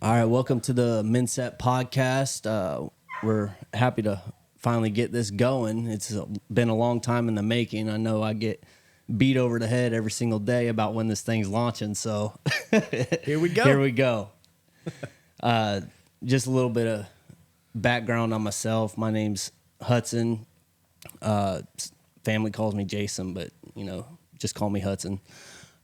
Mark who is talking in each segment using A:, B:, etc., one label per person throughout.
A: All right, welcome to the Menset Podcast. We're happy to finally get this going. It's been a long time in the making. I know I get beat over the head every single day about when this thing's launching, so
B: Here we go.
A: Here we go. Just a little bit of background on myself. My name's Hudson. Family calls me Jason, but, just call me Hudson.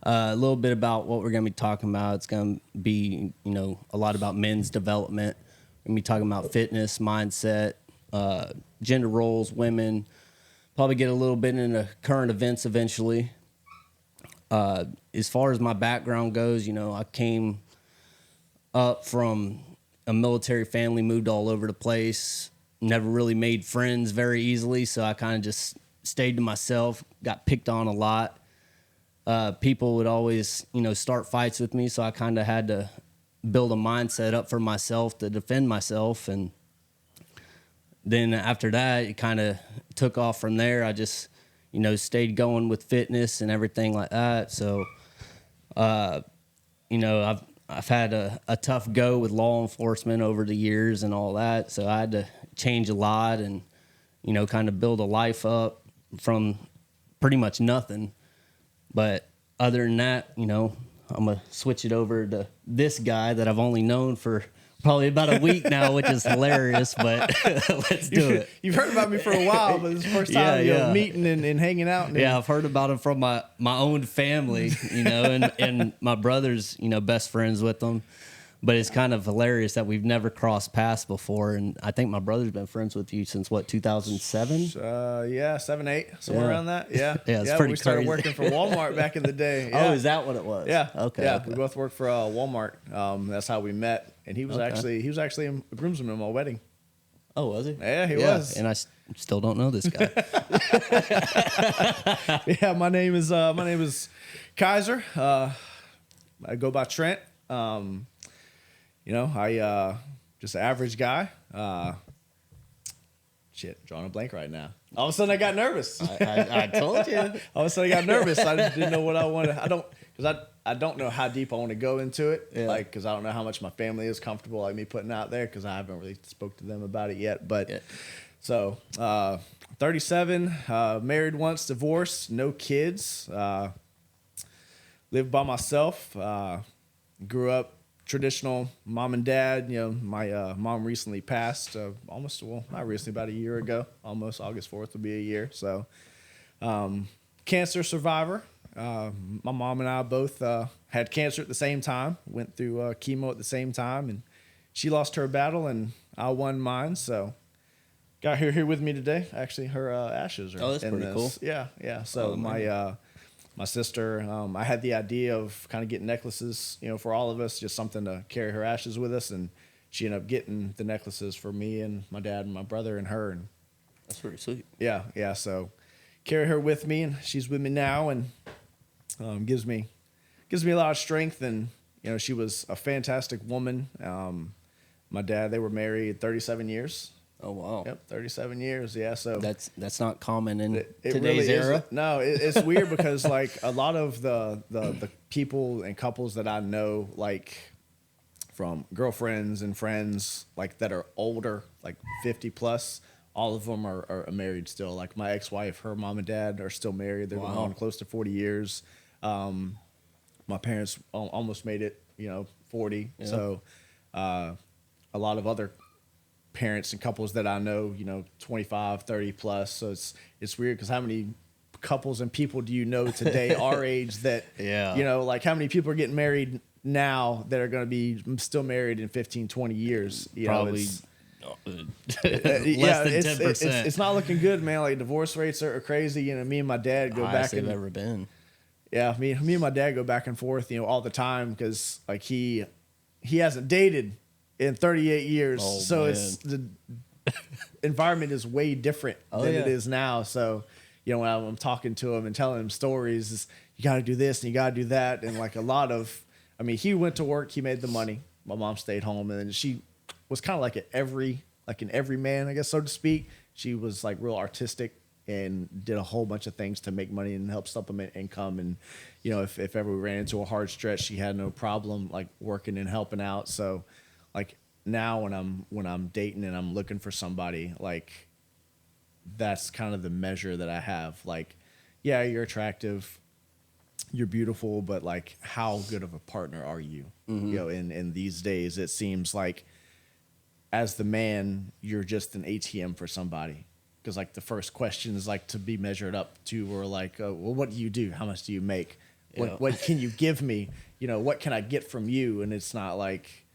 A: A little bit about what we're going to be talking about. It's going to be, a lot about men's development. We're going to be talking about fitness, mindset, gender roles, women. Probably get a little bit into current events eventually. As far as my background goes, I came up from a military family, moved all over the place, never really made friends very easily, so I kind of just stayed to myself, got picked on a lot. People would always, start fights with me, so I kind of had to build a mindset up for myself to defend myself. And then after that, it kind of took off from there. I just, stayed going with fitness and everything like that. So, I've had a tough go with law enforcement over the years and all that. So I had to change a lot and, kind of build a life up from pretty much nothing. But other than that, I'm going to switch it over to this guy that I've only known for probably about a week now, which is hilarious, but let's do it.
B: You've heard about me for a while, but it's the first time meeting and hanging out.
A: Yeah, I've heard about him from my own family, and my brother's, best friends with them. But it's kind of hilarious that we've never crossed paths before. And I think my brother's been friends with you since, 2007?
B: 7, 8, somewhere around that. Yeah.
A: Yeah, it's pretty
B: we started
A: crazy.
B: working for Walmart back in the day. Yeah.
A: Oh, is that what it was?
B: Yeah.
A: Okay.
B: Yeah,
A: okay.
B: we both worked for Walmart. That's how we met. And he was actually a groomsman at my wedding.
A: Oh, was he?
B: Yeah, he was.
A: And I still don't know this guy.
B: Yeah, my name is Kaiser. I go by Trent. I just an average guy. Drawing a blank right now. All of a sudden, I got nervous.
A: I told you.
B: All of a sudden, I got nervous. I didn't know what I wanted. I don't know how deep I want to go into it.
A: Yeah.
B: Because I don't know how much my family is comfortable like me putting out there because I haven't really spoke to them about it yet. But
A: Yeah.
B: So 37, married once, divorced, no kids. Lived by myself. Grew up traditional mom and dad. My mom recently passed not recently, about a year ago. Almost August 4th will be a year. So cancer survivor. My mom and I both had cancer at the same time, went through chemo at the same time, and she lost her battle and I won mine. So got her here with me today. Actually, her ashes are
A: Oh, that's
B: in
A: pretty
B: this.
A: cool.
B: Yeah. So my sister, I had the idea of kind of getting necklaces, for all of us, just something to carry her ashes with us. And she ended up getting the necklaces for me and my dad and my brother and her. And
A: That's pretty sweet.
B: yeah. So carry her with me, and she's with me now, and gives me a lot of strength. And she was a fantastic woman. My dad, they were married 37 years.
A: Oh, wow.
B: Yep, 37 years. Yeah, so
A: That's not common in
B: it
A: today's
B: really
A: era.
B: isn't. No, it's weird because like a lot of the people and couples that I know, like from girlfriends and friends, like that are older, like 50 plus, all of them are married still. Like my ex-wife, her mom and dad are still married. They're going on close to 40 years. My parents almost made it, 40. Yeah. So a lot of other parents and couples that I know, 25, 30 plus. So it's weird because how many couples and people do you know today our age that, like how many people are getting married now that are going to be still married in 15, 20 years?
A: Probably less than 10%.
B: It's not looking good, man. Like divorce rates are crazy. Me and my dad go back and
A: they've ever been.
B: Yeah, me and my dad go back and forth, all the time because like he hasn't dated in 38 years.
A: Oh,
B: so
A: man.
B: it's the environment is way different than it is now. So, when I'm talking to him and telling him stories, is you got to do this and you got to do that. And like a lot of, he went to work, he made the money. My mom stayed home, and then she was kind of like an everyman, I guess, so to speak. She was like real artistic and did a whole bunch of things to make money and help supplement income. And, if ever we ran into a hard stretch, she had no problem like working and helping out. So, now when I'm dating and I'm looking for somebody, like that's kind of the measure that I have. Like, yeah, you're attractive, you're beautiful, but like how good of a partner are you?
A: Mm-hmm.
B: You know, in these days it seems like as the man, you're just an ATM for somebody. Because like the first question is like to be measured up to, or like, well, what do you do? How much do you make?
A: Yeah.
B: What can you give me? You know, what can I get from you? And it's not like,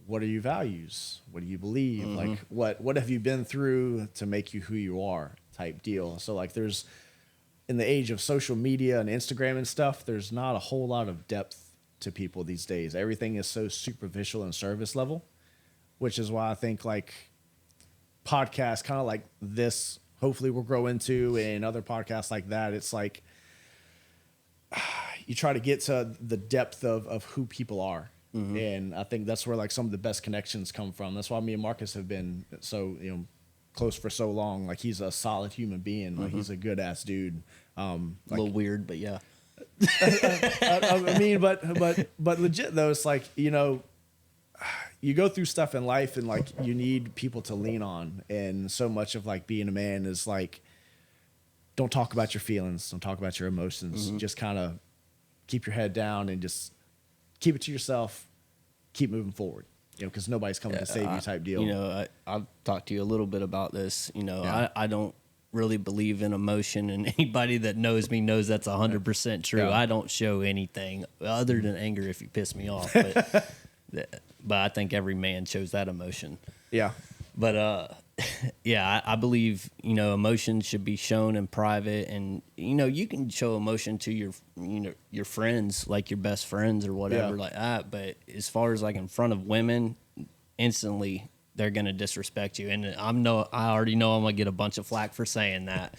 B: what are your values? What do you believe?
A: Mm-hmm.
B: Like what have you been through to make you who you are type deal. So like there's, in the age of social media and Instagram and stuff, there's not a whole lot of depth to people these days. Everything is so superficial and service level, which is why I think like podcasts kind of like this, hopefully we'll grow into, and other podcasts like that. It's like you try to get to the depth of who people are. Mm-hmm. And I think that's where like some of the best connections come from. That's why me and Marcus have been so, you know, close for so long. Like he's a solid human being. Mm-hmm. Like he's a good ass dude.
A: A little weird, but yeah.
B: I mean, but legit though, it's like, you know, you go through stuff in life and like you need people to lean on. And so much of like being a man is like, don't talk about your feelings. Don't talk about your emotions. Mm-hmm. Just kind of keep your head down and just keep it to yourself. Keep moving forward. You know, because nobody's coming to save you type deal.
A: You know, I've talked to you a little bit about this. You know, I don't really believe in emotion, and anybody that knows me knows that's 100% true. Yeah. I don't show anything other than anger if you piss me off. But I think every man shows that emotion.
B: Yeah.
A: But yeah, I believe, you know, emotion should be shown in private, and you know, you can show emotion to your friends, like your best friends or whatever like that. But as far as like in front of women, instantly they're gonna disrespect you, and I already know I'm gonna get a bunch of flack for saying that.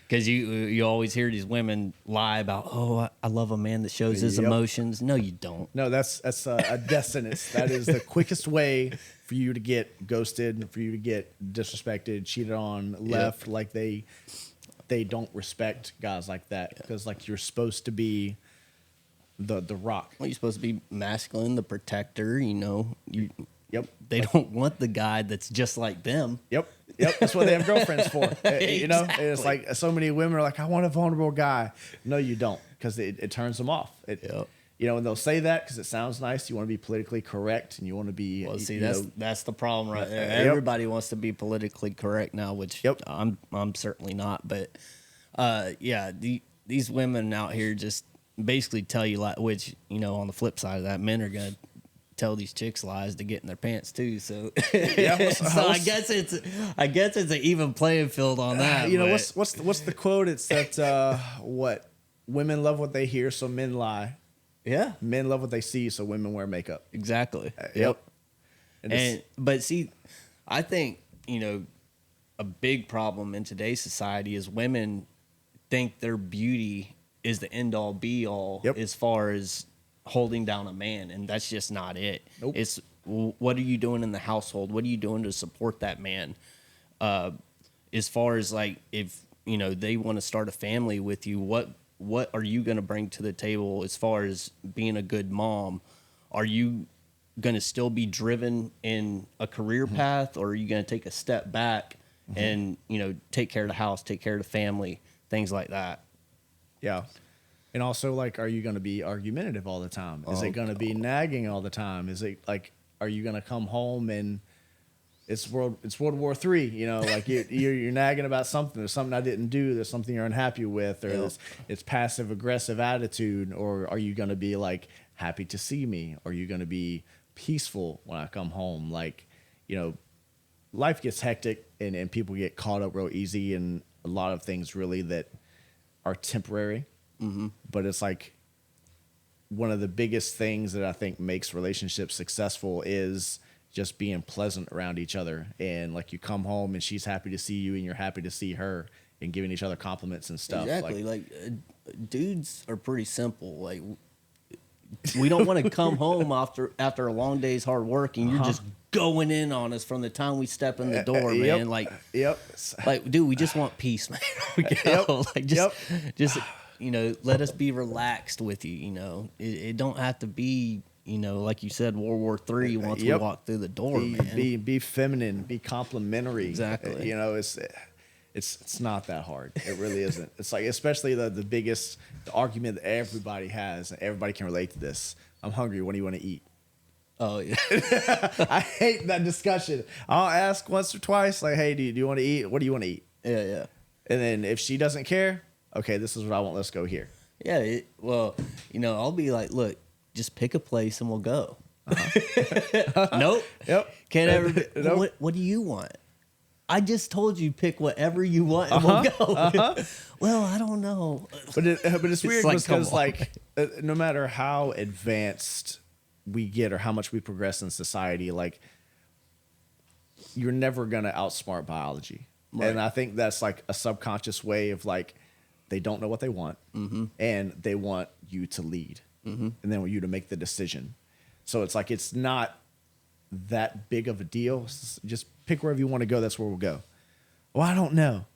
A: Because you always hear these women lie about, oh, I love a man that shows his emotions. No, you don't.
B: No, that's a death sentence. That is the quickest way for you to get ghosted, for you to get disrespected, cheated on, left. Like they don't respect guys like that, because like you're supposed to be the rock.
A: Well, you're supposed to be masculine, the protector. You know.
B: Yep.
A: They don't want the guy that's just like them.
B: Yep. That's what they have girlfriends for. You know,
A: Exactly.
B: it's like so many women are like, I want a vulnerable guy. No, you don't, because it turns them off. You know, and they'll say that because it sounds nice. You want to be politically correct, and you want to be.
A: Well, see, that's the problem right there. Everybody wants to be politically correct now, which I'm certainly not. But these women out here just basically tell you like, which, you know, on the flip side of that, men are gonna tell these chicks lies to get in their pants too. So, so I guess it's an even playing field on that.
B: You know, what's the quote? It's that what women love what they hear, so men lie.
A: Yeah,
B: men love what they see, so women wear makeup.
A: Exactly.
B: Yep.
A: But see, I think, you know, a big problem in today's society is women think their beauty is the end all be all as far as holding down a man, and that's just not it. Nope. It's what are you doing in the household? What are you doing to support that man? As far as like, if you know they want to start a family with you, what are you going to bring to the table as far as being a good mom? Are you going to still be driven in a career path, or are you going to take a step back and, you know, take care of the house, take care of the family, things like that?
B: Yeah. And also, like, are you going to be argumentative all the time? Is it going to be nagging all the time? Is it like, are you going to come home and it's World War III? You know, like you're nagging about something. There's something I didn't do. There's something you're unhappy with, or it's passive aggressive attitude. Or are you going to be like happy to see me? Or are you going to be peaceful when I come home? Like, you know, life gets hectic and people get caught up real easy, and a lot of things really that are temporary. Mm-hmm. But it's like one of the biggest things that I think makes relationships successful is just being pleasant around each other. And like you come home and she's happy to see you and you're happy to see her, and giving each other compliments and stuff.
A: Exactly. Like dudes are pretty simple. Like we don't want to come home after a long day's hard work and you're just going in on us from the time we step in the door, man. Like, dude, we just want peace, man. Like just, you know, let us be relaxed with you. You know, it don't have to be you know, like you said, World War III once we walk through the door, man.
B: Be feminine, be complimentary.
A: Exactly.
B: You know, it's not that hard. It really isn't. It's like, especially the biggest argument that everybody has, and everybody can relate to this. I'm hungry. What do you want to eat?
A: Oh, yeah.
B: I hate that discussion. I'll ask once or twice, like, hey, do you want to eat? What do you want to eat?
A: Yeah, yeah.
B: And then if she doesn't care, okay, this is what I want. Let's go here.
A: Yeah, well, you know, I'll be like, look, just pick a place and we'll go. Nope.
B: Yep.
A: Can't ever.
B: Nope.
A: What do you want? I just told you pick whatever you want and we'll go. Well, I don't know.
B: But it's weird
A: like,
B: because like no matter how advanced we get or how much we progress in society, like you're never gonna outsmart biology. Right. And I think that's like a subconscious way of like they don't know what they want and they want you to lead and they want you to make the decision. So it's like it's not that big of a deal. Just pick wherever you want to go. That's where we'll go. Well, I don't know.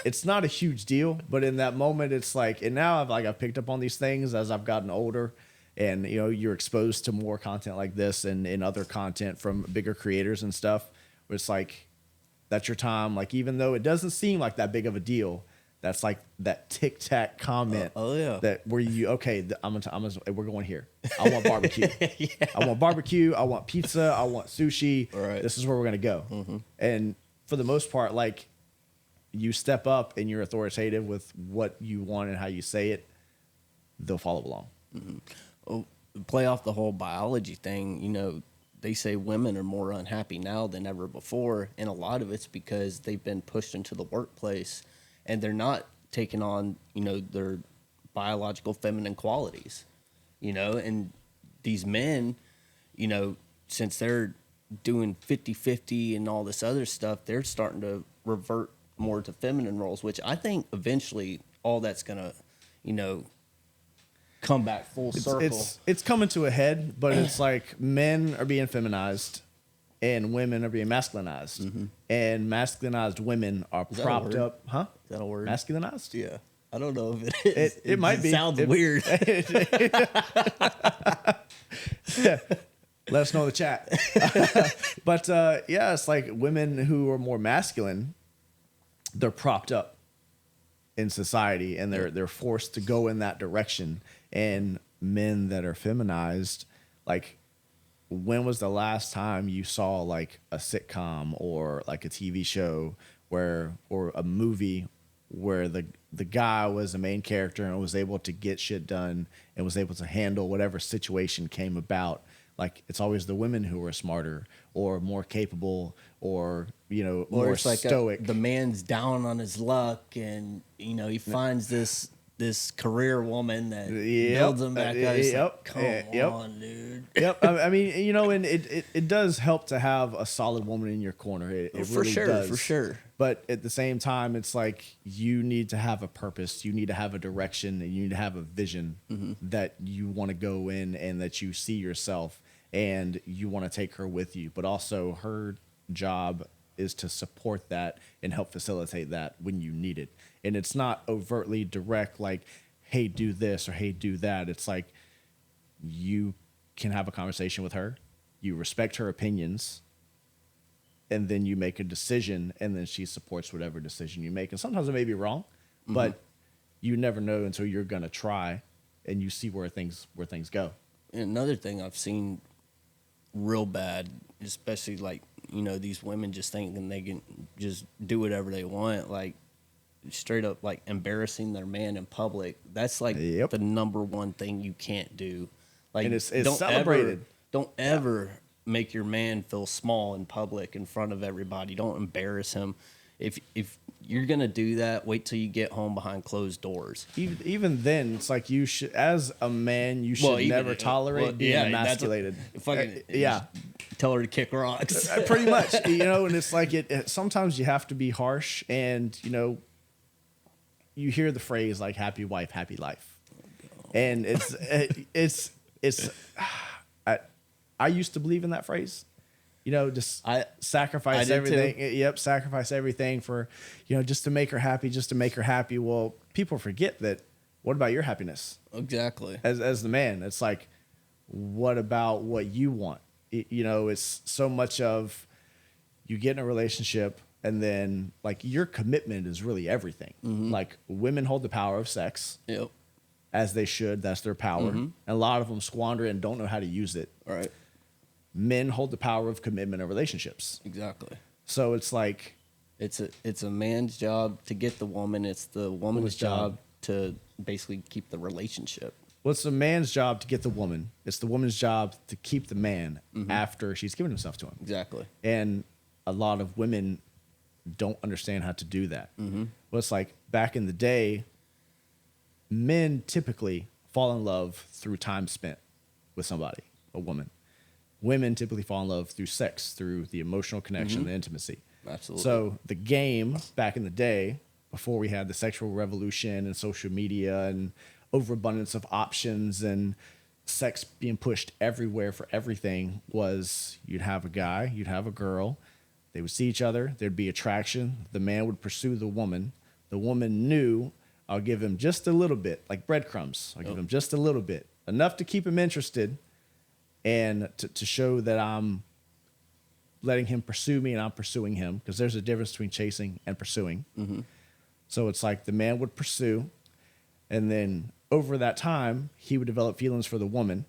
B: It's not a huge deal, but in that moment, it's like, and now I've picked up on these things as I've gotten older, and you know, you're exposed to more content like this and other content from bigger creators and stuff. Where it's like that's your time. Like even though it doesn't seem like that big of a deal, that's like that tic tac comment.
A: Oh yeah.
B: That where you we're going here. I want barbecue. Yeah. I want barbecue. I want pizza. I want sushi.
A: Right.
B: This is where we're gonna go. And for the most part, like you step up and you're authoritative with what you want and how you say it, they'll follow along.
A: Well, play off the whole biology thing. You know, they say women are more unhappy now than ever before, and a lot of it's because they've been pushed into the workplace. And they're not taking on, you know, their biological feminine qualities, you know, and these men, you know, since they're doing 50-50 and all this other stuff, they're starting to revert more to feminine roles, which I think eventually all that's going to, you know, come back full circle.
B: It's coming to a head, but it's like men are being feminized and women are being masculinized. And masculinized women are propped up. Huh?
A: Is that a word?
B: Masculinized?
A: Yeah. I don't know if it is.
B: It might be.
A: Sounds weird.
B: Let us know in the chat. But yeah, it's like women who are more masculine, they're propped up in society and they're forced to go in that direction. And men that are feminized, like, when was the last time you saw like a sitcom or like a TV show or a movie where the guy was the main character and was able to get shit done and was able to handle whatever situation came about? Like it's always the women who are smarter or more capable or, you know,
A: or
B: more
A: it's like
B: stoic.
A: The man's down on his luck and, you know, he finds this career woman that builds him back up. He's like, come on, dude.
B: Yep. I mean, you know, and it does help to have a solid woman in your corner. It really does.
A: For sure.
B: But at the same time, it's like you need to have a purpose. You need to have a direction and you need to have a vision that you want to go in and that you see yourself and you want to take her with you. But also her job is to support that and help facilitate that when you need it. And it's not overtly direct, like, hey, do this or hey, do that. It's like you can have a conversation with her, you respect her opinions, and then you make a decision, and then she supports whatever decision you make. And sometimes it may be wrong, but you never know until you're going to try and you see where things go.
A: And another thing I've seen real bad, especially like, you know, these women just thinking they can just do whatever they want, like straight up like embarrassing their man in public. That's like the number one thing you can't do. Like,
B: and it's celebrated.
A: Don't ever make your man feel small in public in front of everybody. Don't embarrass him. If you're gonna do that, wait till you get home behind closed doors.
B: Even then, it's like you should, as a man, you should never tolerate being emasculated.
A: Tell her to kick rocks.
B: Pretty much, you know. And it's like sometimes you have to be harsh, and you know, you hear the phrase like "happy wife, happy life," and it's I used to believe in that phrase. You know, just sacrifice everything.
A: Too.
B: Yep, sacrifice everything for, you know, just to make her happy. Well, people forget that. What about your happiness?
A: Exactly.
B: As the man, it's like, what about what you want? It's so much of you get in a relationship and then like your commitment is really everything. Like women hold the power of sex.
A: Yep.
B: As they should. That's their power. And a lot of them squander it and don't know how to use it.
A: All right.
B: Men hold the power of commitment of relationships.
A: Exactly.
B: So it's like
A: it's a man's job to get the woman. It's the woman's job to basically keep the relationship.
B: Well, it's the man's job to get the woman. It's the woman's job to keep the man after she's given himself to him.
A: Exactly.
B: And a lot of women don't understand how to do that. Well, it's like back in the day, men typically fall in love through time spent with somebody, a woman. Women typically fall in love through sex, through the emotional connection, the intimacy.
A: Absolutely.
B: So the game back in the day, before we had the sexual revolution and social media and overabundance of options and sex being pushed everywhere for everything, was you'd have a guy, you'd have a girl, they would see each other, there'd be attraction, the man would pursue the woman knew, I'll give him just a little bit, like breadcrumbs, I'll give him just a little bit, enough to keep him interested and to show that I'm letting him pursue me and I'm pursuing him, because there's a difference between chasing and pursuing. So it's like the man would pursue, and then over that time, he would develop feelings for the woman.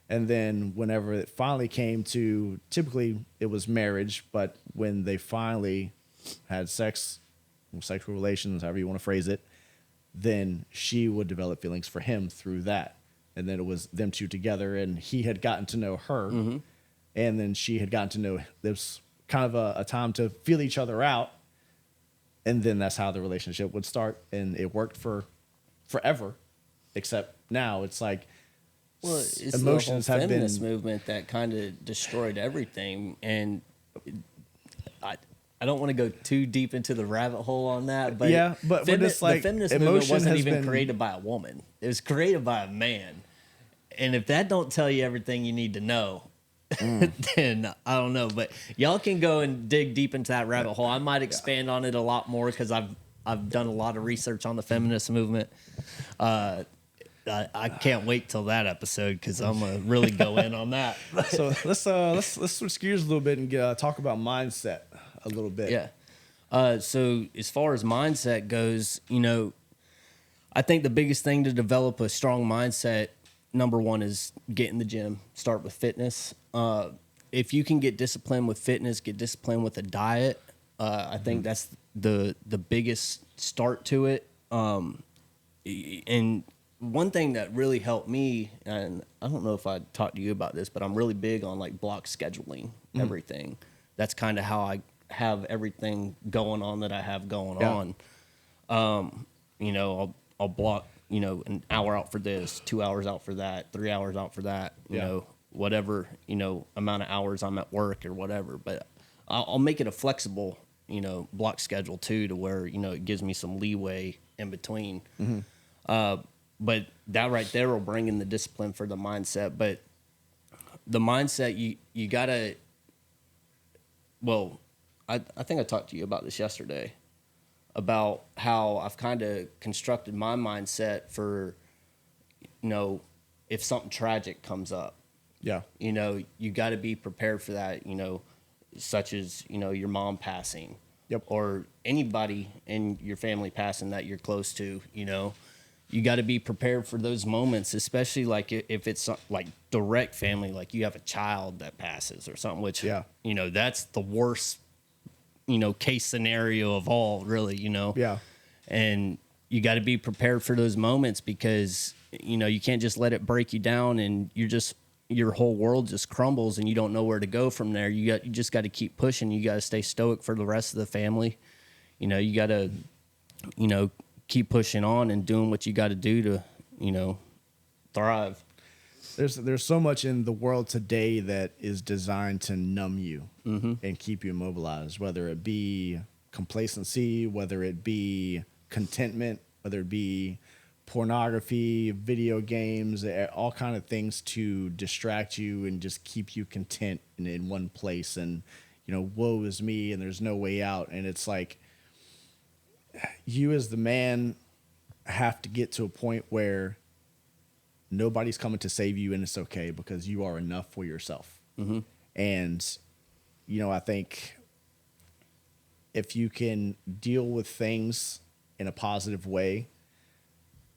B: And then whenever it finally came to, typically it was marriage, but when they finally had sex, sexual relations, however you want to phrase it, then she would develop feelings for him through that. And then it was them two together, and he had gotten to know her, and then she had gotten to know, there was kind of a time to feel each other out. And then that's how the relationship would start. And it worked for forever, except now it's like,
A: well, it's
B: emotions
A: the whole
B: have
A: feminist
B: been
A: movement that kind of destroyed everything. And I don't want to go too deep into the rabbit hole on that, but
B: yeah, but it's like
A: the feminist movement wasn't even
B: been
A: created by a woman. It was created by a man. And if that don't tell you everything you need to know, then I don't know. But y'all can go and dig deep into that rabbit hole. I might expand on it a lot more because I've done a lot of research on the feminist movement. I can't wait till that episode because I'm gonna really go in on that.
B: So let's switch gears a little bit and talk about mindset a little bit.
A: Yeah. So as far as mindset goes, I think the biggest thing to develop a strong mindset, number one, is get in the gym. Start with fitness. If you can get disciplined with fitness, get disciplined with a diet, I think that's the biggest start to it. And one thing that really helped me, and I don't know if I talked to you about this, but I'm really big on like block scheduling everything. That's kind of how I have everything going on that I have going on. I'll block, an hour out for this, 2 hours out for that, 3 hours out for that, you know, whatever, amount of hours I'm at work or whatever. But I'll make it a flexible, block schedule too, to where, it gives me some leeway in between. But that right there will bring in the discipline for the mindset. But the mindset, you gotta, well, I think I talked to you about this yesterday, about how I've kind of constructed my mindset for, if something tragic comes up.
B: Yeah.
A: You got to be prepared for that, such as, your mom passing.
B: Yep.
A: Or anybody in your family passing that you're close to, You got to be prepared for those moments, especially like if it's like direct family, like you have a child that passes or something, which, that's the worst, case scenario of all, really,
B: Yeah.
A: And you got to be prepared for those moments because, you can't just let it break you down and your whole world just crumbles and you don't know where to go from there. You just got to keep pushing. You got to stay stoic for the rest of the family. You got to, keep pushing on and doing what you got to do to, thrive.
B: There's so much in the world today that is designed to numb you and keep you immobilized, whether it be complacency, whether it be contentment, whether it be pornography, video games, all kind of things to distract you and just keep you content in one place. And, woe is me and there's no way out. And it's like, you as the man have to get to a point where nobody's coming to save you, and it's okay because you are enough for yourself.
A: Mm-hmm.
B: And, I think if you can deal with things in a positive way,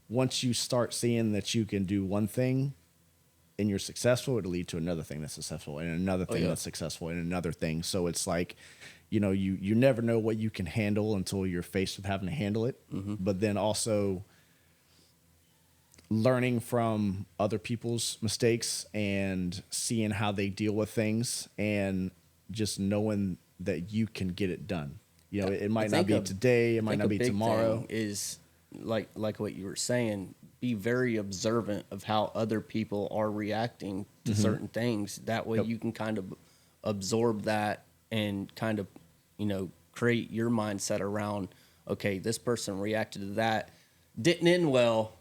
B: once you start seeing that you can do one thing and you're successful, it'll lead to another thing that's successful and another thing that's successful and another thing. So it's like, you never know what you can handle until you're faced with having to handle it.
A: Mm-hmm.
B: But then also learning from other people's mistakes and seeing how they deal with things and just knowing that you can get it done. It might not be today, it might not be tomorrow.
A: Is like what you were saying, be very observant of how other people are reacting to certain things. That way you can kind of absorb that and kind of, create your mindset around, okay, this person reacted to that, didn't end well.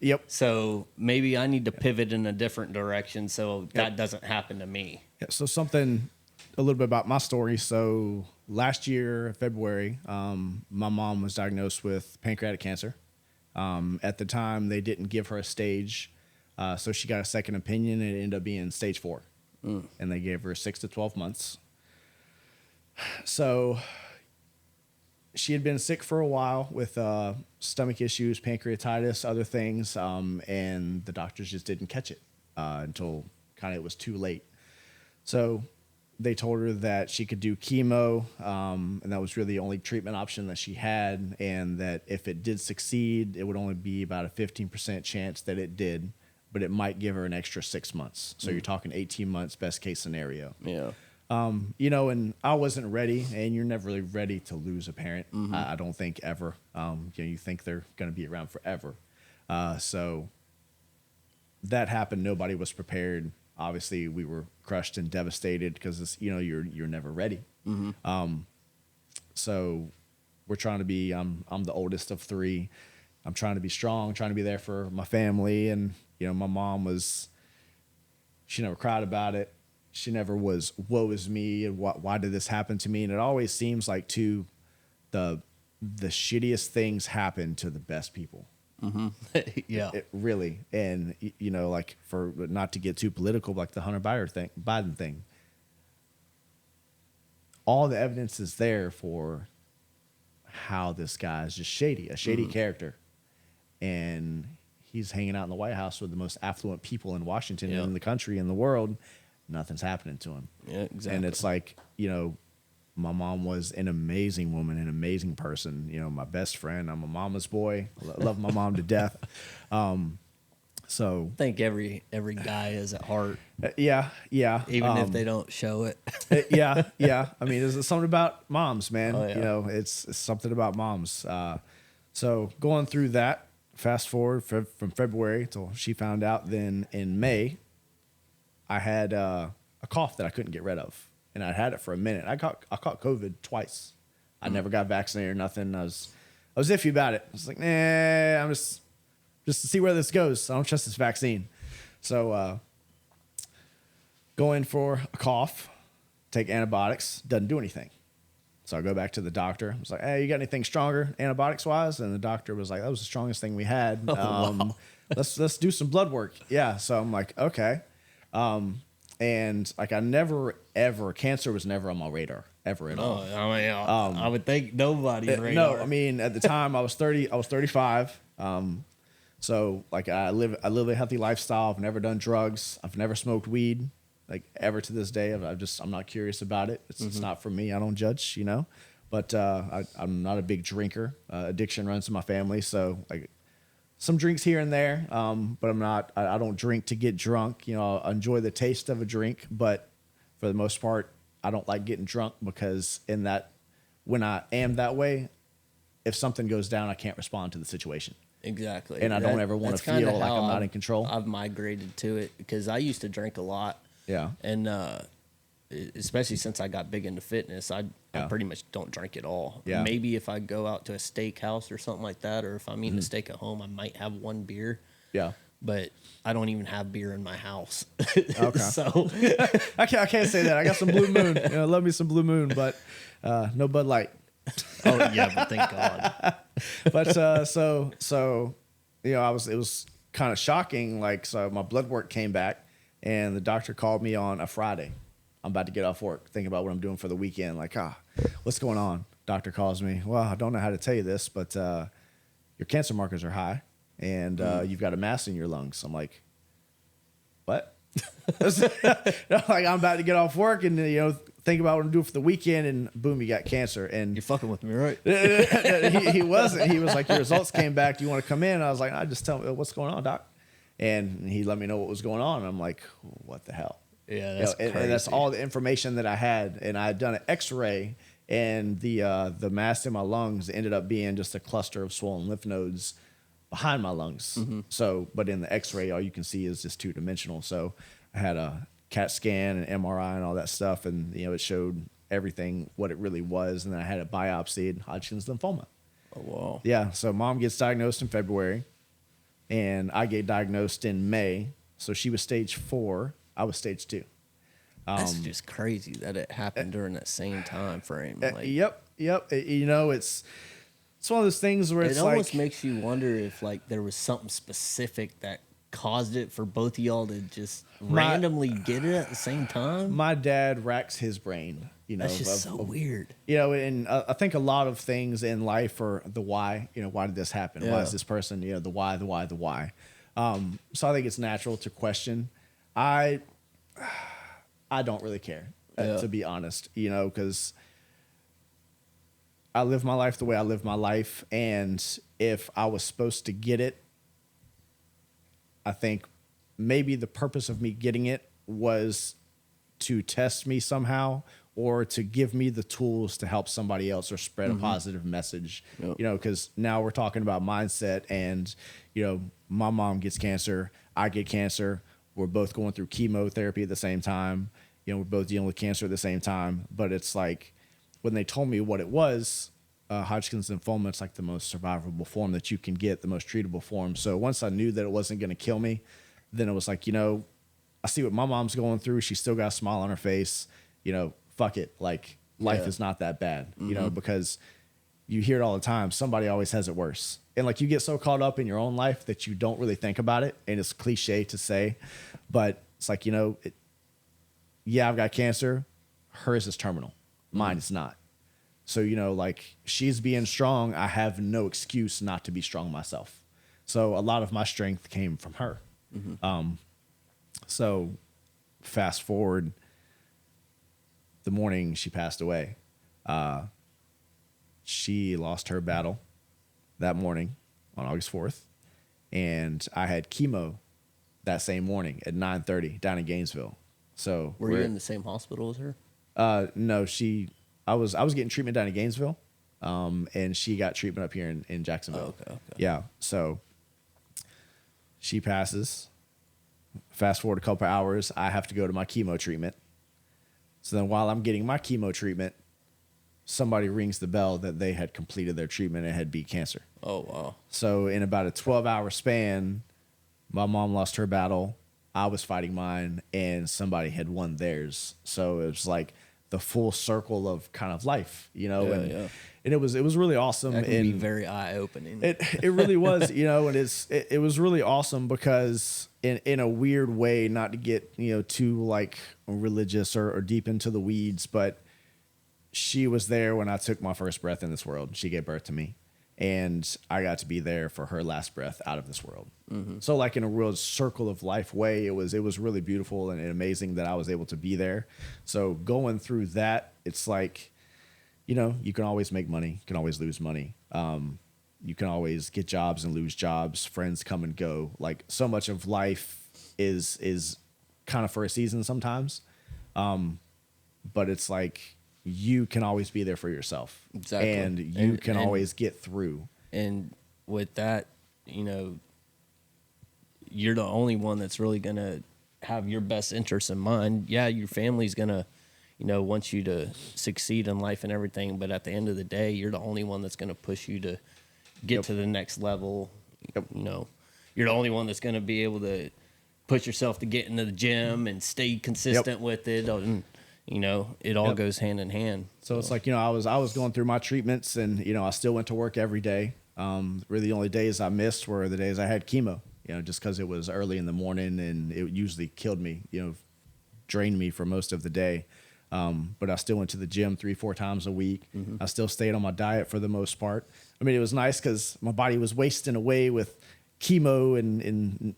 B: Yep.
A: So maybe I need to pivot in a different direction so that doesn't happen to me.
B: Yeah, so something a little bit about my story. So last year, February, my mom was diagnosed with pancreatic cancer. At the time, they didn't give her a stage, so she got a second opinion, and it ended up being stage 4. And they gave her 6 to 12 months. So she had been sick for a while with stomach issues, pancreatitis, other things, and the doctors just didn't catch it until kind of it was too late. So they told her that she could do chemo, and that was really the only treatment option that she had, and that if it did succeed, it would only be about a 15% chance that it did, but it might give her an extra 6 months. So you're talking 18 months, best case scenario.
A: Yeah.
B: And I wasn't ready, and you're never really ready to lose a parent. I don't think ever. You think they're going to be around forever. So that happened. Nobody was prepared. Obviously, we were crushed and devastated because you're never ready. So we're trying to be. I'm the oldest of 3. I'm trying to be strong, trying to be there for my family, and my mom she never cried about it. She never was, woe is me, and why did this happen to me? And it always seems like the shittiest things happen to the best people.
A: Yeah.
B: It really. And, like, for not to get too political, like the Hunter Biden thing, all the evidence is there for how this guy is just shady, a shady character. And he's hanging out in the White House with the most affluent people in Washington and in the country and the world. Nothing's happening to him.
A: Yeah, exactly.
B: And it's like, my mom was an amazing woman, an amazing person, my best friend. I'm a mama's boy. Love my mom to death. So
A: I think every guy is at heart.
B: Yeah.
A: Even if they don't show it.
B: Yeah. I mean, there's something about moms, man.
A: Oh, yeah.
B: It's something about moms. So going through that, fast forward from February till she found out, then in May, I had a cough that I couldn't get rid of, and I'd had it for a minute. I caught COVID twice. I never got vaccinated or nothing. I was iffy about it. I was like, nah, I'm just to see where this goes. I don't trust this vaccine. So go in for a cough, take antibiotics, doesn't do anything. So I go back to the doctor. I was like, hey, you got anything stronger antibiotics wise? And the doctor was like, that was the strongest thing we had.
A: Wow.
B: Let's do some blood work. Yeah. So I'm like, okay. And like cancer was never on my radar ever at all.
A: I mean, I would think nobody's radar.
B: No, I mean, at the time I was 35. So like I live a healthy lifestyle. I've never done drugs. I've never smoked weed, like ever to this day. I'm not curious about it. It's not for me. I don't judge, but, I'm not a big drinker. Addiction runs in my family. So like, some drinks here and there, but I don't drink to get drunk. I enjoy the taste of a drink, but for the most part, I don't like getting drunk because when I am that way, if something goes down, I can't respond to the situation.
A: Exactly.
B: And I don't ever want to feel like I'm not in control.
A: I've migrated to it because I used to drink a lot.
B: Yeah.
A: And especially since I got big into fitness, I pretty much don't drink at all.
B: Yeah.
A: Maybe if I go out to a steakhouse or something like that, or if I'm eating a steak at home, I might have one beer.
B: Yeah.
A: But I don't even have beer in my house.
B: Okay.
A: So
B: I can't say that. I got some Blue Moon. Love me some Blue Moon, but no Bud Light.
A: oh yeah, but thank God.
B: But it was kind of shocking. Like, so my blood work came back, and the doctor called me on a Friday. I'm about to get off work, thinking about what I'm doing for the weekend. Like, what's going on? Doctor calls me. Well, I don't know how to tell you this, but your cancer markers are high, and you've got a mass in your lungs. I'm like, what? Like, I'm about to get off work and think about what I'm doing for the weekend, and boom, you got cancer. And
C: You're fucking with me, right?
B: he wasn't. He was like, your results came back. Do you want to come in? I was like, I just tell me what's going on, doc. And he let me know what was going on. And I'm like, what the hell?
C: Yeah, that's crazy.
B: And that's all the information that I had. And I had done an X-ray, and the mass in my lungs ended up being just a cluster of swollen lymph nodes behind my lungs.
C: Mm-hmm.
B: So, but in the X-ray, all you can see is just 2-dimensional. So I had a CAT scan and MRI and all that stuff, and it showed everything what it really was. And then I had it biopsied, Hodgkin's lymphoma.
C: Oh wow.
B: Yeah. So mom gets diagnosed in February, and I get diagnosed in May. So she was stage 4. I was stage 2.
C: That's just crazy that it happened during that same time frame. Like,
B: Yep. It's one of those things where
C: it
B: it's
C: almost
B: like,
C: makes you wonder if like there was something specific that caused it for both of y'all to just randomly get it at the same time.
B: my dad racks his brain.
C: That's just so weird.
B: And I think a lot of things in life are the why. Why did this happen?
C: Yeah.
B: Why is this person? The why. So I think it's natural to question. I don't really care, to be honest. Because I live my life the way I live my life, and if I was supposed to get it, I think maybe the purpose of me getting it was to test me somehow, or to give me the tools to help somebody else or spread a positive message.
C: Yep.
B: Because now we're talking about mindset, and my mom gets cancer, I get cancer, we're both going through chemotherapy at the same time. We're both dealing with cancer at the same time. But it's like, when they told me what it was, Hodgkin's lymphoma, it's like the most survivable form that you can get, the most treatable form. So once I knew that it wasn't going to kill me, then it was like, I see what my mom's going through. She's still got a smile on her face. Fuck it. Like, life is not that bad, because you hear it all the time. Somebody always has it worse. And like, you get so caught up in your own life that you don't really think about it. And it's cliche to say, but it's like, I've got cancer. Hers is terminal. Mine is not. So, like, she's being strong. I have no excuse not to be strong myself. So a lot of my strength came from her. So fast forward, the morning she passed away, she lost her battle that morning on August 4th. And I had chemo that same morning at 9:30 down in Gainesville. So
C: Were you in the same hospital as her?
B: No, I was getting treatment down in Gainesville, and she got treatment up here in Jacksonville.
C: Oh, okay.
B: Yeah. So she passes. Fast forward a couple hours, I have to go to my chemo treatment. So then while I'm getting my chemo treatment, somebody rings the bell that they had completed their treatment and had beat cancer.
C: Oh, wow.
B: So in about a 12-hour span, my mom lost her battle, I was fighting mine, and somebody had won theirs. So it was like the full circle of kind of life, and it was really awesome.
C: That can be very eye-opening.
B: It really was, and it was really awesome because in a weird way, not to get too like religious or deep into the weeds, but she was there when I took my first breath in this world. She gave birth to me, and I got to be there for her last breath out of this world. So like in a real circle of life way, it was really beautiful and amazing that I was able to be there. So going through that, it's like, you can always make money, you can always lose money. You can always get jobs and lose jobs. Friends come and go. Like, so much of life is kind of for a season sometimes. But it's like, you can always be there for yourself.
C: Exactly.
B: And you can always get through.
C: And with that, you're the only one that's really going to have your best interests in mind. Yeah, your family's going to, want you to succeed in life and everything. But at the end of the day, you're the only one that's going to push you to get to the next level. You're the only one that's going to be able to push yourself to get into the gym and stay consistent with it. And, it all goes hand in hand.
B: So it's like, I was going through my treatments, and, I still went to work every day. Really the only days I missed were the days I had chemo. just because it was early in the morning and it usually killed me, drained me for most of the day. But I still went to the gym 3-4 times a week. I still stayed on my diet for the most part. I mean, it was nice because my body was wasting away with chemo and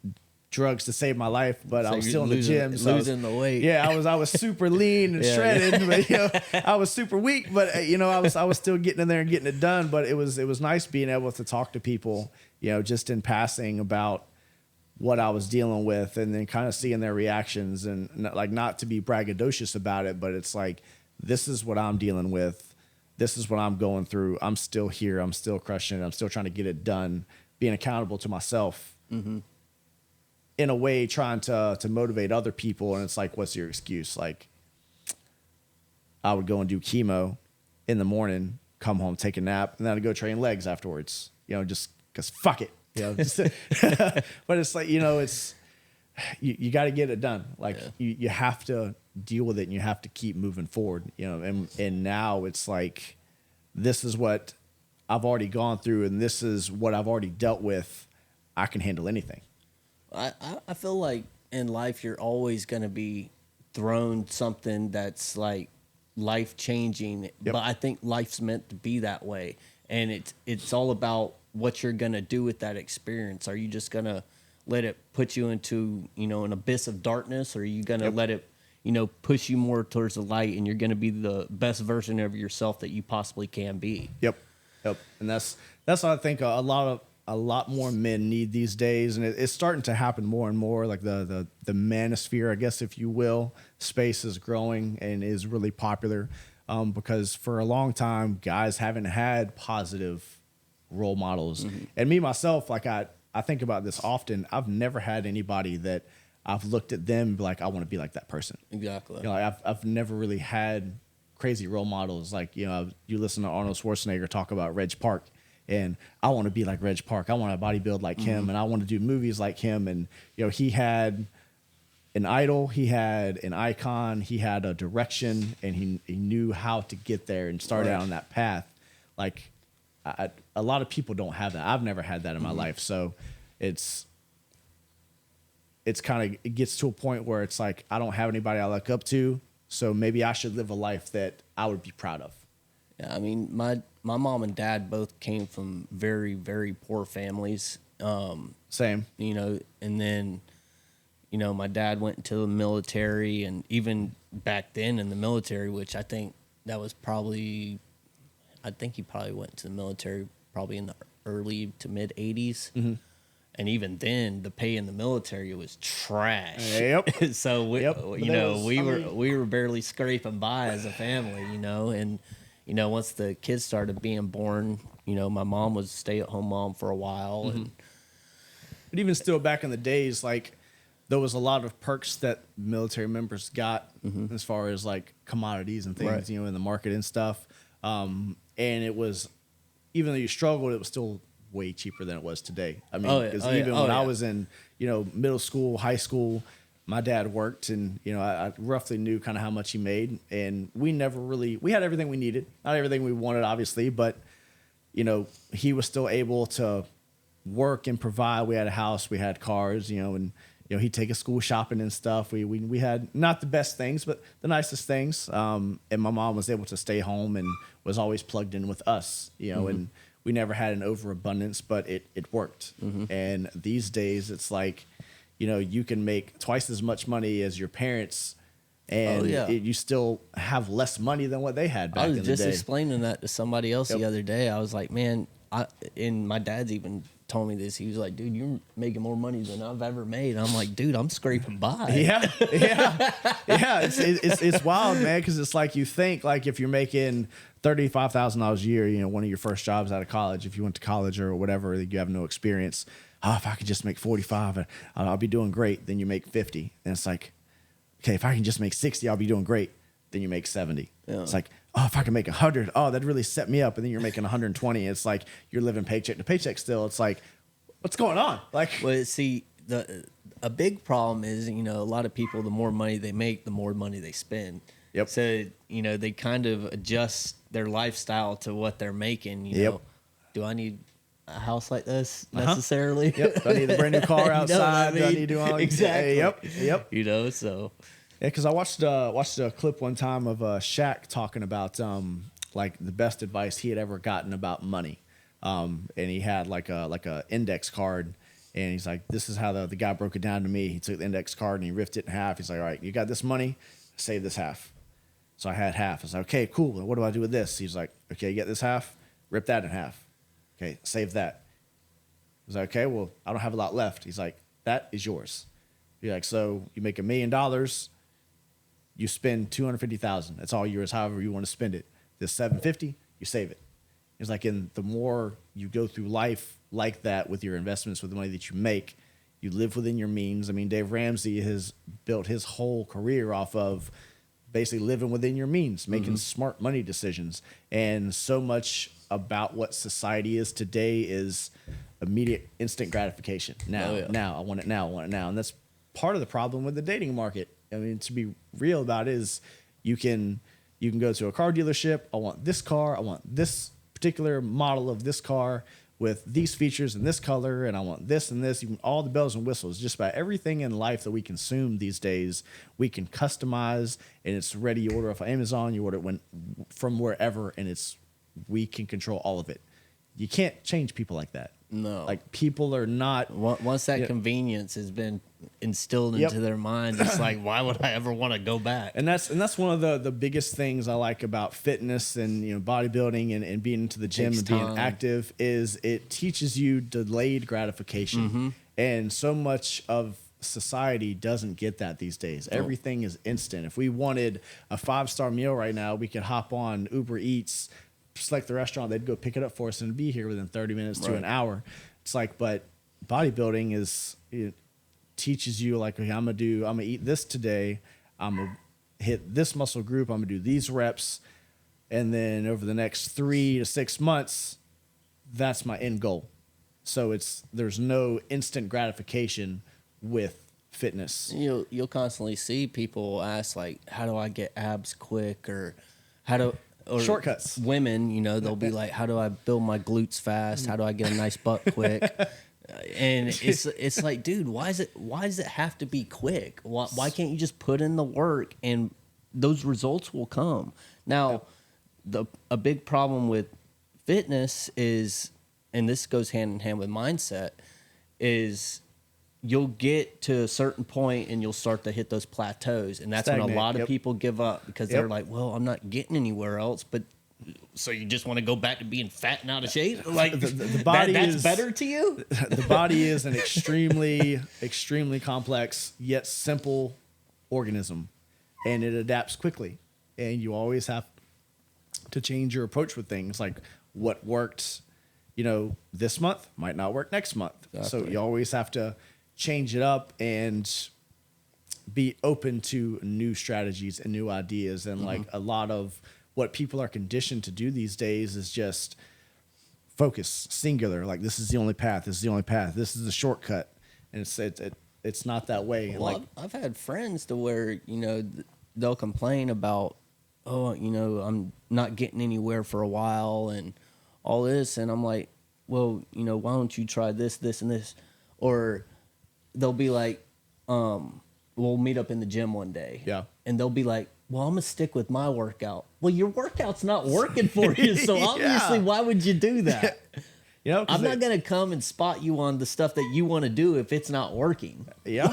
B: drugs to save my life, but
C: So
B: I was
C: you're
B: still in the gym. So
C: losing the weight.
B: Yeah, I was super lean and shredded, but I was super weak, but I was still getting in there and getting it done. But it was nice being able to talk to people, just in passing about what I was dealing with, and then kind of seeing their reactions, and like not to be braggadocious about it, but it's like, this is what I'm dealing with. This is what I'm going through. I'm still here. I'm still crushing it. I'm still trying to get it done, being accountable to myself. In a way, trying to motivate other people. And it's like, what's your excuse? Like, I would go and do chemo in the morning, come home, take a nap, and then I'd go train legs afterwards, just because fuck it. But it's like, it's, you got to get it done. Like you have to deal with it, and you have to keep moving forward, and now it's like, this is what I've already gone through, and this is what I've already dealt with. I can handle anything.
C: I feel like in life you're always going to be thrown something that's like life changing, but I think life's meant to be that way, and it's all about what you're going to do with that experience. Are you just going to let it put you into an abyss of darkness, or are you going to let it push you more towards the light, and you're going to be the best version of yourself that you possibly can be?
B: Yep. And that's what I think a lot more men need these days, and it's starting to happen more and more. Like the manosphere, I guess, if you will, space is growing and is really popular, because for a long time, guys haven't had positive role models. And me myself, like I think about this often. I've never had anybody that I've looked at them and be like, I want to be like that person.
C: Exactly.
B: I've never really had crazy role models. Like, you listen to Arnold Schwarzenegger talk about Reg Park, and I want to be like Reg Park. I want to bodybuild like him, and I want to do movies like him. And, he had an idol, he had an icon, he had a direction, and he knew how to get there and start out on that path. Like, a lot of people don't have that. I've never had that in my life. So it's kind of, it gets to a point where it's like, I don't have anybody I look up to, so maybe I should live a life that I would be proud of.
C: Yeah, I mean, my mom and dad both came from very, very poor families.
B: Same.
C: And then, my dad went into the military, and even back then in the military, which I think he probably went to the military probably in the early to mid 80s. And even then, the pay in the military was trash.
B: Yep.
C: So we were barely scraping by as a family, and once the kids started being born, my mom was a stay-at-home mom for a while.
B: But even still, back in the days, like, there was a lot of perks that military members got as far as like commodities and things, in the market and stuff. And it was, even though you struggled, it was still way cheaper than it was today. I mean, because when I was in, middle school, high school, my dad worked, and, I roughly knew kind of how much he made, and we had everything we needed, not everything we wanted, obviously, but, he was still able to work and provide. We had a house, we had cars, and, he'd take us school shopping and stuff. We had not the best things, but the nicest things. And my mom was able to stay home and was always plugged in with us, and we never had an overabundance, but it worked. And these days it's like, you can make twice as much money as your parents, and you still have less money than what they had back in the day.
C: I was just explaining that to somebody else the other day. I was like, man, and my dad's even told me this. He was like, dude, you're making more money than I've ever made. I'm like, dude, I'm scraping by.
B: Yeah. It's wild, man, because it's like, you think, like, if you're making $35,000 a year, one of your first jobs out of college, if you went to college or whatever, you have no experience. If I could just make 45, I'll be doing great. Then you make 50. And it's like, okay, if I can just make 60, I'll be doing great. Then you make 70. Yeah. It's like, if I can make 100, that'd really set me up. And then you're making 120. It's like you're living paycheck to paycheck still. It's like, what's going on? Like,
C: well, see, a big problem is, a lot of people, the more money they make, the more money they spend.
B: Yep.
C: So, they kind of adjust their lifestyle to what they're making. Do I need a house like this necessarily.
B: Yep. Do I need a brand new car outside? Do I need to do all
C: exactly?
B: Yep.
C: You know, so
B: yeah, because I watched a clip one time of Shaq talking about like the best advice he had ever gotten about money, and he had like a index card, and he's like, this is how the guy broke it down to me. He took the index card and he ripped it in half. He's like, all right, you got this money, save this half. So I had half. I was like, okay, cool. What do I do with this? He's like, okay, you get this half, rip that in half. Okay, save that. I was like, okay, well, I don't have a lot left. He's like, that is yours. You're like, so you make $1 million, you spend $250,000. That's all yours, however you want to spend it. This $750, you save it. It's like, in the more you go through life like that with your investments, with the money that you make, you live within your means. I mean, Dave Ramsey has built his whole career off of basically living within your means, making smart money decisions. And so much about what society is today is immediate, instant gratification. Now, I want it now, And that's part of the problem with the dating market. I mean, to be real about it, is you can go to a car dealership. I want this car. I want this particular model of this car with these features and this color, and I want this and this, even all the bells and whistles. Just about everything in life that we consume these days, we can customize, and it's ready. You order off of Amazon, you order it from wherever, and we can control all of it. You can't change people like that.
C: No.
B: Like, people are not...
C: Once that convenience has been instilled into their mind, it's like, why would I ever want to go back?
B: And that's one of the biggest things I like about fitness and bodybuilding and being into the gym and being active, is it teaches you delayed gratification. And so much of society doesn't get that these days. Everything is instant. If we wanted a 5-star meal right now, we could hop on Uber Eats, select the restaurant, they'd go pick it up for us and be here within 30 minutes to an hour. It's like, but bodybuilding it teaches you, like, okay, I'm gonna eat this today, I'm gonna hit this muscle group, I'm gonna do these reps, and then over the next 3 to 6 months, that's my end goal. So there's no instant gratification with fitness.
C: You'll constantly see people ask, like, how do I get abs quick, or
B: shortcuts.
C: Women, they'll be like, how do I build my glutes fast? How do I get a nice butt quick? And it's like, dude, why does it have to be quick? Why can't you just put in the work and those results will come? Now, a big problem with fitness is, and this goes hand in hand with mindset, is you'll get to a certain point and you'll start to hit those plateaus. And that's when a lot of people give up, because they're like, well, I'm not getting anywhere else. But so you just want to go back to being fat and out of shape? Like,
B: the body
C: that's
B: is
C: better to you?
B: The body is an extremely, extremely complex yet simple organism, and it adapts quickly. And you always have to change your approach with things. Like, what worked, this month might not work next month. Exactly. So you always have to change it up and be open to new strategies and new ideas. And like, a lot of what people are conditioned to do these days is just focus, singular. Like, this is the only path. This is the only path. This is the shortcut. And it's not that way.
C: Well, like, I've had friends to where, they'll complain about, I'm not getting anywhere for a while and all this. And I'm like, well, why don't you try this, this, and this? Or they'll be like, we'll meet up in the gym one day. Yeah. And they'll be like, well, I'm going to stick with my workout. Well, your workout's not working for you. So obviously, why would you do that? I'm not going to come and spot you on the stuff that you want to do if it's not working. Yeah.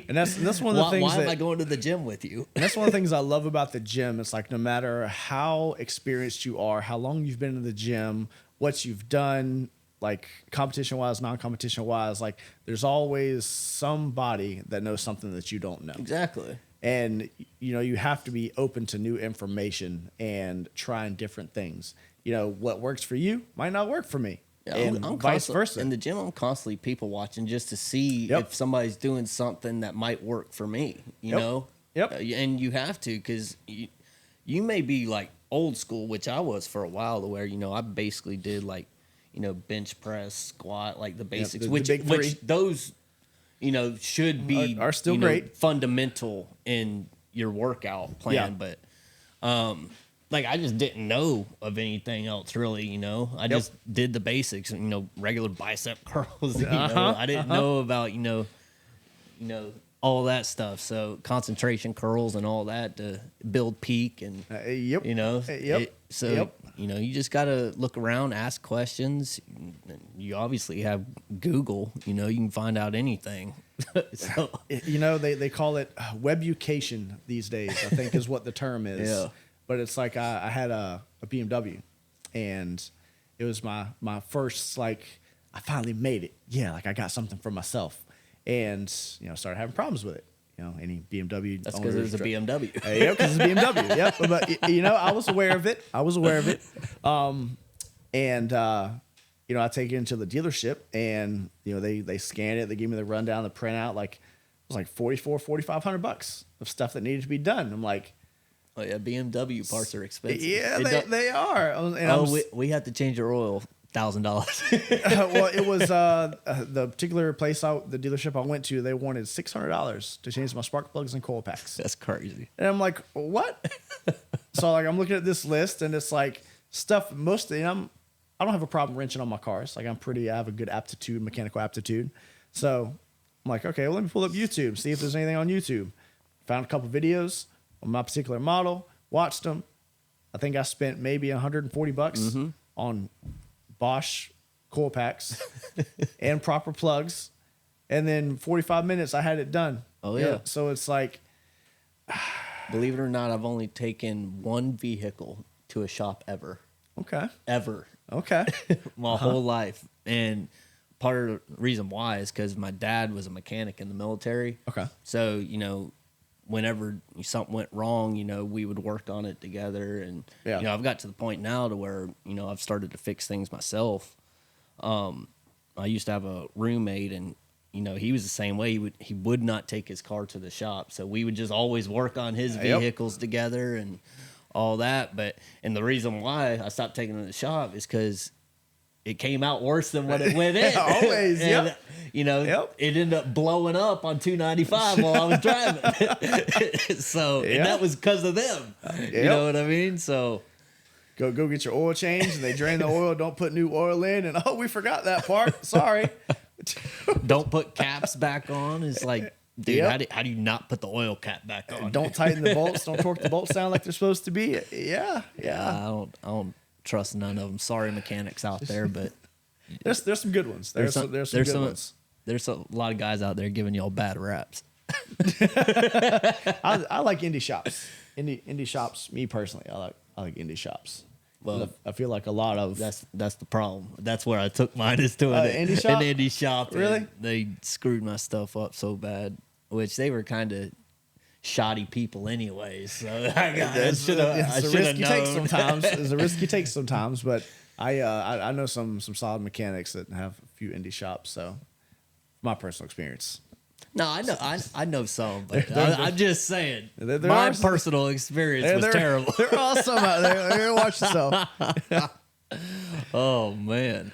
B: And that's one of the things.
C: Why am I going to the gym with you?
B: And that's one of the things I love about the gym. It's like, no matter how experienced you are, how long you've been in the gym, what you've done, like competition wise, non-competition wise, like, there's always somebody that knows something that you don't know.
C: Exactly.
B: And, you have to be open to new information and trying different things. What works for you might not work for me. Yeah, and I'm vice versa.
C: In the gym, I'm constantly people watching just to see if somebody's doing something that might work for me, you know? Yep. And you have to, because you may be like old school, which I was for a while, to where, I basically did like, bench press, squat, like the basics,
B: the
C: which those, should be
B: are still great,
C: fundamental in your workout plan. Yeah. But like I just didn't know of anything else really, you know. I just did the basics, you know, regular bicep curls. You know, I didn't know about you know all that stuff. So concentration curls and all that to build peak and you know, you know, you just gotta look around, ask questions. You obviously have Google. You know, you can find out anything. So
B: you know, they call it webucation these days, I think is what the term is.
A: Yeah.
B: But it's like I had a BMW, and it was my first, like, I finally made it. Yeah, like I got something for myself. And, you know, started having problems with it. You know, any BMW.
C: that's because it was a BMW.
B: Yeah, because it's a BMW. Yep. But, you know, I was aware of it. You know, I take it into the dealership, and, you know, they scan it. They give me the rundown, the printout. Like, it was like $4,500 of stuff that needed to be done. I'm like,
C: Oh yeah, BMW parts are expensive.
B: yeah, they are. And
C: we had to change your oil $1,000.
B: well, it was the particular place, the dealership I went to, they wanted $600 to change my spark plugs and coil packs.
C: That's crazy.
B: And I'm like, what? So like I'm looking at this list, and it's like stuff. Mostly, I don't have a problem wrenching on my cars. Like I have a good aptitude, mechanical aptitude. So I'm like, okay, well, let me pull up YouTube, see if there's anything on YouTube. Found a couple videos on my particular model, watched them. I think I spent maybe $140 on Bosch coil packs and proper plugs, and then 45 minutes I had it done.
C: Oh yeah.
B: So it's like,
C: believe it or not, I've only taken one vehicle to a shop ever.
B: Okay.
C: My whole life. And part of the reason why is because my dad was a mechanic in the military.
B: Okay.
C: So, you know, whenever something went wrong, you know, we would work on it together. And, you know, I've got to the point now to where, you know, I've started to fix things myself. I used to have a roommate, and, you know, he was the same way. He would not take his car to the shop. So we would just always work on his vehicles together and all that. And the reason why I stopped taking it to the shop is because it came out worse than what it went in.
B: Always,
C: and, you know, it ended up blowing up on 295 while I was driving. So, and that was because of them. You know what I mean? So,
B: go get your oil changed, and they drain the oil. Don't put new oil in, and we forgot that part. Sorry.
C: Don't put caps back on. It's like, dude, how do you not put the oil cap back on?
B: Don't tighten the bolts. Don't torque the bolts down like they're supposed to be. Yeah.
C: I don't trust none of them. Sorry, mechanics out there, but
B: there's some good ones. There's some good ones.
C: There's a lot of guys out there giving y'all bad raps.
B: I like indie shops. Indie shops. Me personally, I like indie shops. Well, I feel like a lot of
C: that's the problem. That's where I took mine, is to an indie shop.
B: Really?
C: They screwed my stuff up so bad, which they were kind of shoddy people anyways. So I should have known.
B: It's a risk you take sometimes, but I know some solid mechanics that have a few indie shops. So my personal experience.
C: No, I know some, but I'm just saying my personal experience was terrible.
B: They're awesome out there. Watch yourself.
C: Oh man.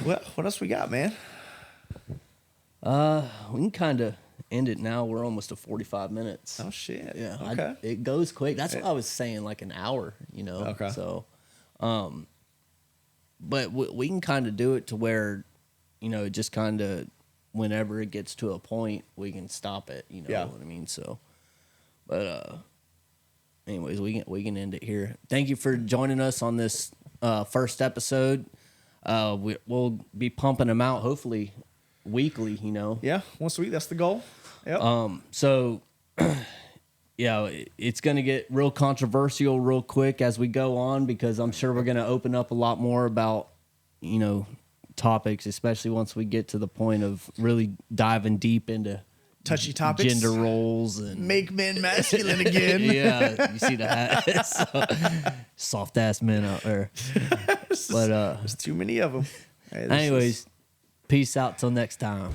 B: What else we got, man?
C: We can kind of end it now. We're almost to 45 minutes.
B: Oh shit.
C: Yeah.
B: Okay.
C: It goes quick. That's what I was saying, like an hour. You know.
B: Okay.
C: So, but we can kind of do it to where, you know, just kind of whenever it gets to a point, we can stop it. You know what I mean? So, but anyways, we can end it here. Thank you for joining us on this first episode. We'll be pumping them out hopefully weekly. You know.
B: Yeah, once a week. That's the goal. Yep.
C: So. Yeah, it's going to get real controversial real quick as we go on, because I'm sure we're going to open up a lot more about, you know, topics, especially once we get to the point of really diving deep into
B: touchy topics,
C: gender roles, and
B: make men masculine again.
C: Yeah, you see that? Soft ass men out there. But
B: there's too many of them.
C: Hey, anyways, peace out till next time.